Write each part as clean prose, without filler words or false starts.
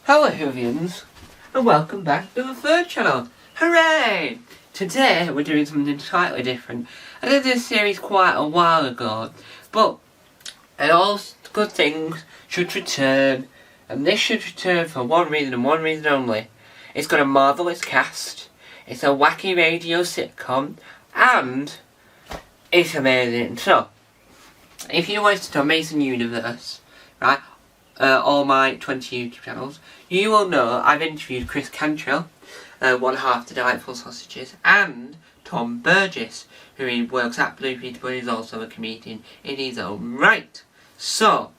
Hello Whovians, and welcome back to the third channel. Hooray! Today we're doing something slightly different. I did this series quite a while ago, but all good things should return, and this should return for one reason and one reason only. It's got a marvellous cast, it's a wacky radio sitcom, and it's amazing. So, if you watched Amazing Universe, right, all my 20 YouTube channels, you will know I've interviewed Chris Cantrell, one half the Delightful Sausages, and Tom Burgess, who works at Blue Peter but is also a comedian in his own right. So,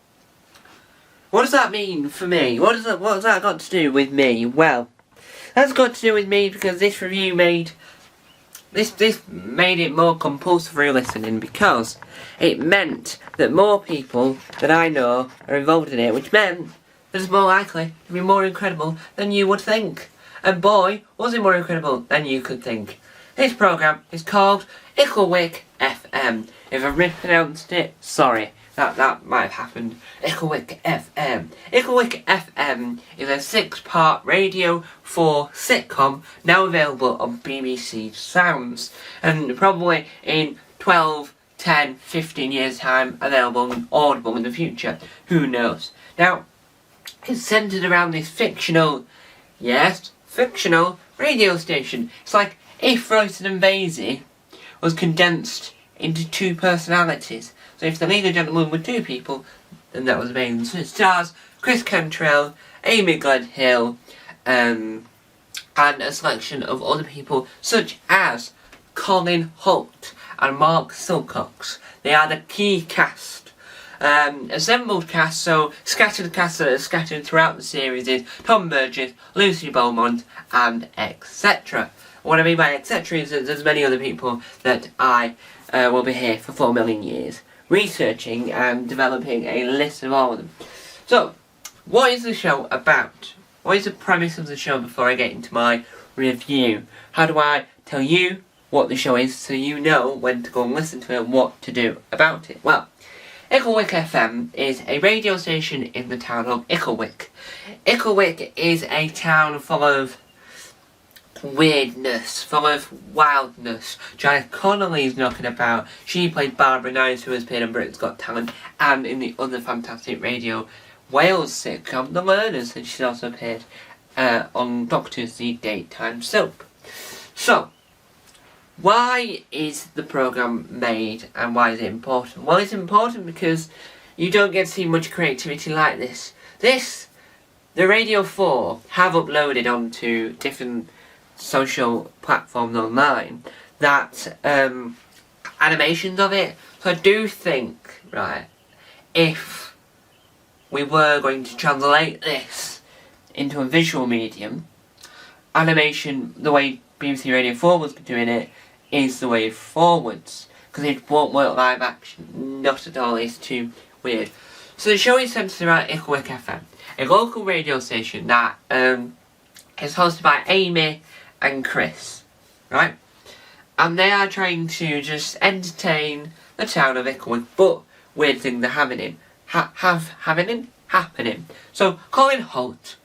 what does that mean for me? What has that got to do with me? Well, that's got to do with me because this review made it more compulsory listening, because it meant that more people that I know are involved in it, which meant that it's more likely to be more incredible than you would think. And boy, was it more incredible than you could think. This programme is called Icklewick FM. If I've mispronounced it, sorry. That might have happened. Icklewick FM. Icklewick FM is a 6-part Radio 4 sitcom now available on BBC Sounds, and probably in 12, 10, 15 years time available on Audible in the future. Who knows? Now, it's centred around this fictional radio station. It's like if Royston and Vasey was condensed into 2 personalities. So if the League of Gentlemen were 2 people, then that was amazing. So it stars Chris Cantrell, Amy Gledhill, and a selection of other people such as Colin Holt and Mark Silcox. They are the key cast. Assembled cast, so scattered cast that are scattered throughout the series is Tom Burgess, Lucy Beaumont, and etc. What I mean by etc is that there's many other people that I will be here for 4 million years, researching and developing a list of all of them. So, what is the show about? What is the premise of the show before I get into my review? How do I tell you what the show is so you know when to go and listen to it and what to do about it? Well, Icklewick FM is a radio station in the town of Icklewick. Icklewick is a town full of weirdness, full of wildness. Janet Connolly's knocking about. She played Barbara Nice, who has appeared on Britain's Got Talent and in the other fantastic Radio Wales sitcom The Learners, and she's also appeared on Doctors, the daytime soap. So, why is the programme made and why is it important? Well, it's important because you don't get to see much creativity like this. The Radio 4 have uploaded onto different social platforms online that animations of it. So I do think, right, if we were going to translate this into a visual medium, animation, the way BBC Radio 4 was doing it, is the way forwards, because it won't work live action, not at all, it's too weird. So the show is centred around Icklewick FM, a local radio station that is hosted by Amy and Chris, right? And they are trying to just entertain the town of Icklewick, but weird things are happening. Happening. So Colin Holt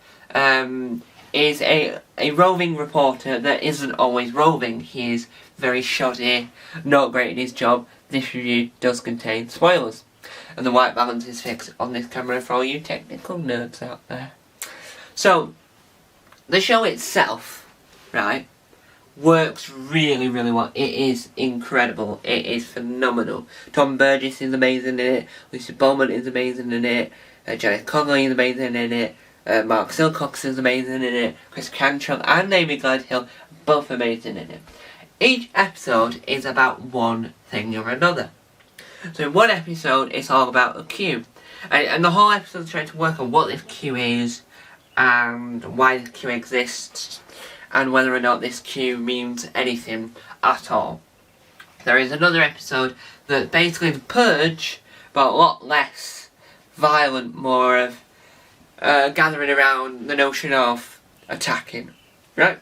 is a roving reporter that isn't always roving. He is very shoddy, not great in his job. This review does contain spoilers, and the white balance is fixed on this camera for all you technical nerds out there. So, the show itself, right, works really, really well. It is incredible. It is phenomenal. Tom Burgess is amazing in it. Lucy Beaumont is amazing in it. Janet Connolly is amazing in it. Mark Silcox is amazing in it. Chris Cantrell and Amy Gledhill both amazing in it. Each episode is about one thing or another. So in one episode, it's all about a queue. And the whole episode is trying to work on what this queue is, and why this queue exists, and whether or not this queue means anything at all. There is another episode that basically the purge, but a lot less violent, more of gathering around the notion of attacking, right?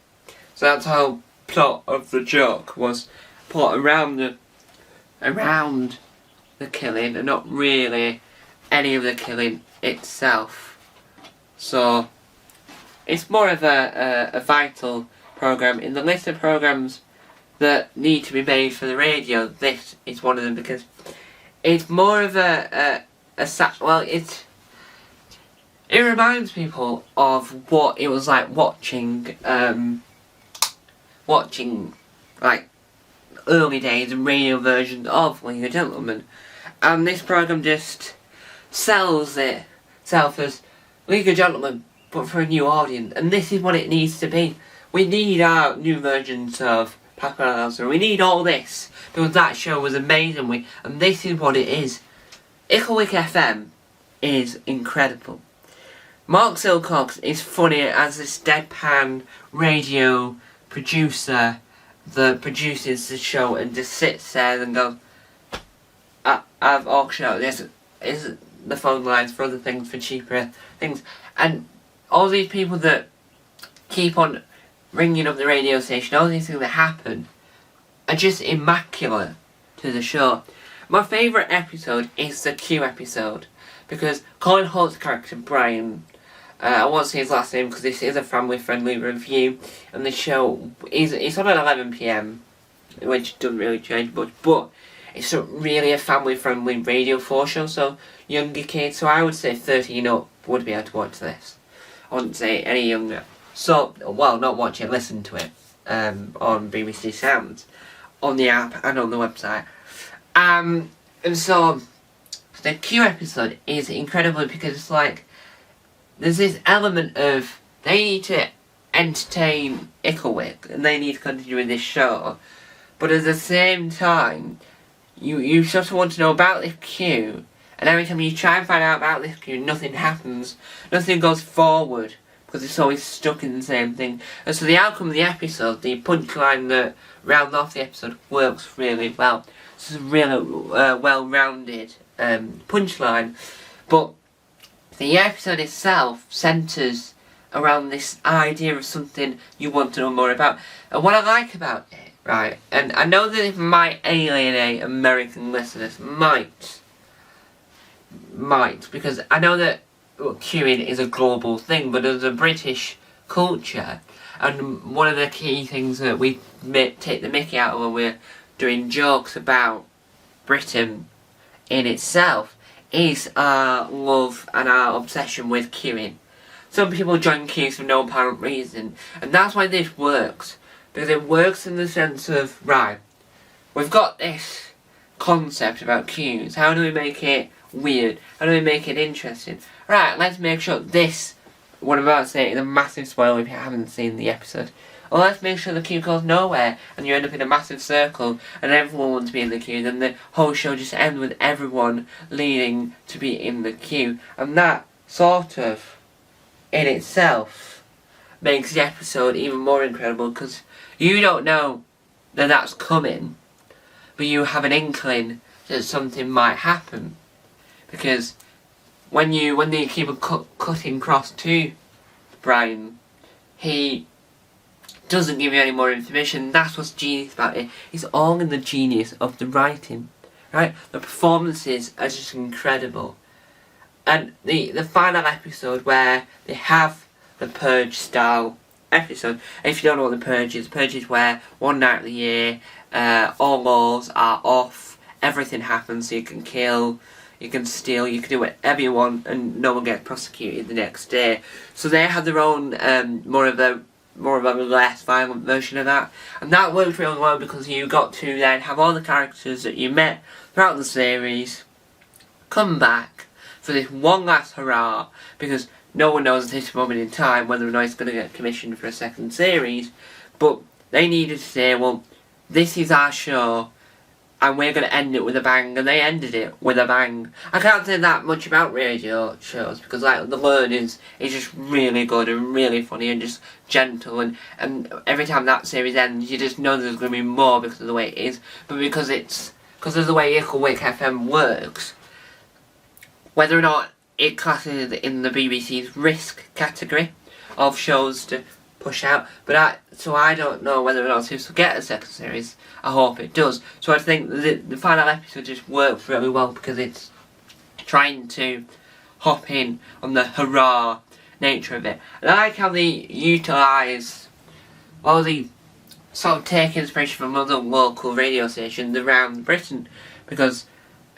So that's how plot of the joke was plot around the killing and not really any of the killing itself. So it's more of a vital programme. In the list of programmes that need to be made for the radio, this is one of them, because it's more of it reminds people of what it was like watching like early days and radio versions of League of Gentlemen, and this programme just sells itself as League of Gentlemen but for a new audience, and this is what it needs to be. We need our new versions of Papa Announcer, we need all this, because that show was amazing, and this is what it is. Icklewick FM is incredible. Mark Silcox is funny as this deadpan radio producer that produces the show and just sits there and goes, I've auctioned out this is the phone lines for other things, for cheaper things, and all these people that keep on ringing up the radio station, all these things that happen are just immaculate to the show. My favourite episode is the Q episode, because Colin Holt's character Brian, I won't say his last name because this is a family friendly review, and the show it's on at 11 PM, which doesn't really change much, but it's really a family friendly Radio 4 show, so younger kids, so I would say 13 up would be able to watch this. I wouldn't say any younger. So, well, not watch it, listen to it on BBC Sounds, on the app and on the website. And so, the Q episode is incredible because it's like, there's this element of, they need to entertain Icklewick and they need to continue with this show, but at the same time, you sort of want to know about this Q, and every time you try and find out about this Q, nothing happens, nothing goes forward, because it's always stuck in the same thing. And so the outcome of the episode, the punchline that rounds off the episode, works really well. It's a really well-rounded punchline, but the episode itself centres around this idea of something you want to know more about. And what I like about it, right, and I know that it might alienate American listeners, might, because I know that queuing is a global thing, but as a British culture, and one of the key things that we take the mickey out of when we're doing jokes about Britain in itself is our love and our obsession with queuing. Some people join queues for no apparent reason, and that's why this works, because it works in the sense of, right, we've got this concept about queues, how do we make it weird, how do we make it interesting? Right, let's make sure this, what I'm about to say is a massive spoiler if you haven't seen the episode. Or let's make sure the queue goes nowhere and you end up in a massive circle and everyone wants to be in the queue, then the whole show just ends with everyone leading to be in the queue. And that sort of, in itself, makes the episode even more incredible, because you don't know that that's coming, but you have an inkling that something might happen. Because when they keep cutting across to Brian, he doesn't give you any more information. That's what's genius about it. It's all in the genius of the writing, right? The performances are just incredible. And the final episode where they have the Purge style episode, if you don't know what the Purge is where one night of the year, all laws are off, everything happens, so you can kill, you can steal, you can do whatever you want, and no one gets prosecuted the next day. So they have their own more of a less violent version of that, and that worked really well because you got to then have all the characters that you met throughout the series come back for this one last hurrah, because no one knows at this moment in time whether or not it's going to get commissioned for a second series, but they needed to say, well, this is our show and we're going to end it with a bang, and they ended it with a bang. I can't say that much about radio shows because like The Learn is just really good and really funny and just gentle, and every time that series ends you just know there's going to be more because of the way it is, but because of the way Icklewick FM works, whether or not it classes in the BBC's risk category of shows to push out, but I don't know whether or not this will get a second series. I hope it does. So I think the final episode just works really well because it's trying to hop in on the hurrah nature of it. And I like how they utilise, or they sort of take inspiration from other local radio stations around Britain, because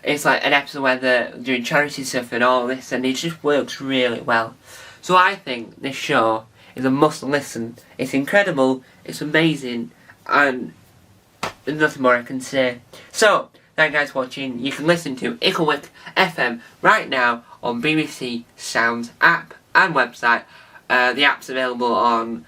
it's like an episode where they're doing charity stuff and all this, and it just works really well. So I think this show is a must listen. It's incredible, it's amazing, and there's nothing more I can say. So, thank you guys for watching. You can listen to Icklewick FM right now on BBC Sounds app and website. The app's available on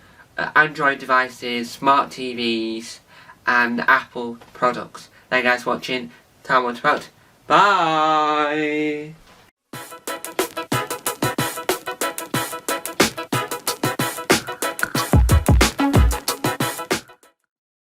Android devices, smart TVs, and Apple products. Thank you guys for watching. Time went about. Bye!